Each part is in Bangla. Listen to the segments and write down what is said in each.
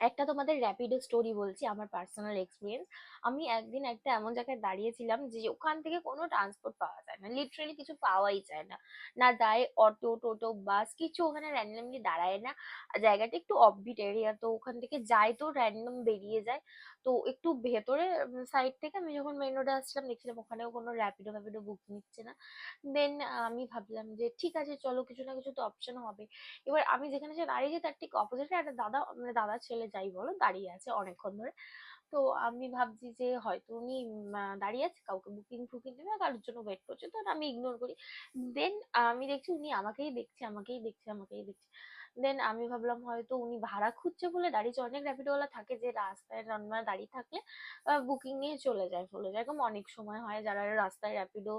একটা তোমাদের র্যাপিডো স্টোরি বলছি, আমার পার্সোনাল এক্সপিরিয়েন্স। আমি একদিন একটা এমন জায়গায় দাঁড়িয়েছিলাম যে ওখান থেকে কোনো ট্রান্সপোর্ট পাওয়া যায় না, লিটারেলি কিছু পাওয়াই যায় না। না যায় অটো টোটো বাস, কিছু ওখানে র্যান্ডমলি দাঁড়ায় না। আর জায়গাটা একটু অফবিট এরিয়া, তো ওখান থেকে যায় তো র্যান্ডম বেরিয়ে যায়। তো একটু ভেতরে সাইড থেকে আমি যখন মেন রোডে আসছিলাম দেখছিলাম ওখানেও কোনো র্যাপিডো ফ্যাপিডো বুক নিচ্ছে না। দেন আমি ভাবলাম যে ঠিক আছে চলো, কিছু না কিছু তো অপশন হবে। এবার আমি যেখানে যে দাঁড়িয়েছি তার ঠিক অপোজিটে একটা দাদা, মানে দাদা ছেলে যাই বলো, দাঁড়িয়ে আছে অনেকক্ষণ ধরে। তো আমি ভাবছি যে হয়তো উনি দাঁড়িয়ে আছে, কাউকে বুকিং ফুকিং দেবে, কারোর জন্য ওয়েট করছে, তো আমি ইগনোর করি। দেন আমি দেখছি উনি আমাকেই দেখছে, আমাকেই দেখছে, আমাকেই দেখছে। দেন আমি ভাবলাম হয়তো উনি ভাড়া খুঁজছে বলে দাঁড়িয়েছে। অনেক র্যাপিডোওয়ালা থাকে যে রাস্তায় রান্নায় দাঁড়িয়ে থাকলে বুকিং নিয়ে চলে যায়, চলে যায়, এরকম অনেক সময় হয়। যারা রাস্তায় র্যাপিডো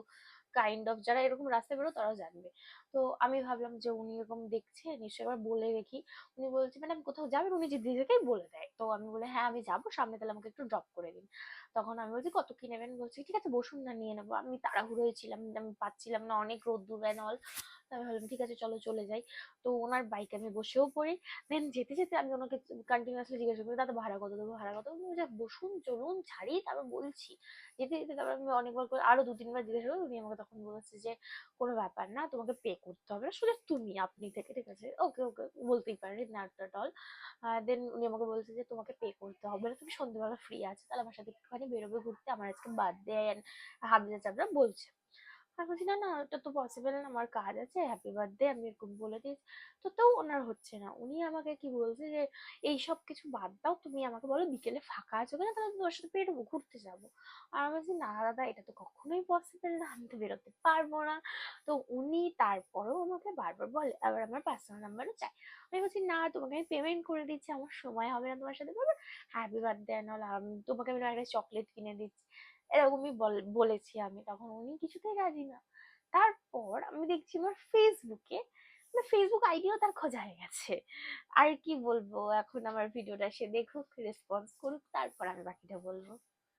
কাইন্ড অফ, যারা এরকম রাস্তায় বেরো তারাও জানবে। তো আমি ভাবলাম যে উনি এরকম দেখছে, নিশ্চয়ই এবার বলে রেখি। উনি বলছে ম্যাডাম কোথাও যাবেন, উনি যে নিজেকেই বলে দেয়। তো আমি বলি হ্যাঁ আমি যাবো সামনে, তাহলে আমাকে একটু ড্রপ করে দিন। তখন আমি বলছি কত কি নেবেন, বলছি ঠিক আছে বসুন না, নিয়ে নেবো। আমি তাড়াহুড়োয় ছিলাম, আমি পাচ্ছিলাম না, অনেক রোদ্দুর অ্যান্ড অল। তো আমি ভাবলাম ঠিক আছে চলো চলে যাই। তো ওনার বাইকে আমি বসেও পড়ি। দেন যেতে যেতে আমি ওনাকে কন্টিনিউয়াসলি জিজ্ঞাসা করি দাদা ভাড়া কত দেবো, ভাড়া কত। উনি বলছে বসুন চলুন ছাড়ি তারপর বলছি। যেতে যেতে তারপর আমি অনেকবার করে আরো দু তিনবার জিজ্ঞাসা করি, উনি আমাকে তখন বলেছে যে কোনো ব্যাপার না, তোমাকে পে করতে হবে না, শুধু তুমি আপনি থেকে, ঠিক আছে ওকে ওকে বলতেই পারি, নট এট অল। দেন উনি আমাকে বলছে যে তোমাকে পে করতে হবে না, তুমি সন্ধ্যেবেলা ফ্রি আছো, তাহলে আমার সাথে একটুখানি বেরোবে ঘুরতে, আমার আজকে বার্থডে হাবড়া চাবড়া বলছে। আমি বলছি না না এটা তো পসিবল না, আমার কাজ আছে, হ্যাপি বার্থডে, আমি এরকম বলে দিয়েছি। তো তাও ওনার হচ্ছে না। উনি আমাকে কি বলছে যে এই সব কিছু বাদ দাও, তুমি আমাকে বলো বিকেলে ফাঁকা আছো কিনা, তাহলে তোমার সাথে বেরোবো, ঘুরতে যাবো। আর আমি বলছি না দাদা এটা তো কখনোই পসিবল না, আমি তো বেরোতে পারবো না। তো উনি তারপরেও আমাকে বারবার বলে, আবার আমার পার্সোনাল নাম্বারও চাই। আমি বলছি না তোমাকে আমি পেমেন্ট করে দিচ্ছি, আমার সময় হবে না তোমার সাথে বলবো, হ্যাপি বার্থডে নাহলে তোমাকে আমি একটা চকলেট কিনে দিচ্ছি, এরকমই বলেছি আমি। তখন উনি কিছুতেই রাজি না। তারপর আমি দেখছি আমার ফেসবুকে, মানে ফেসবুক আইডিও তার খোঁজা হয়ে গেছে। আর কি বলবো, এখন আমার ভিডিওটা সে দেখুক, রেসপন্স করুক, তারপর আমি বাকিটা বলবো।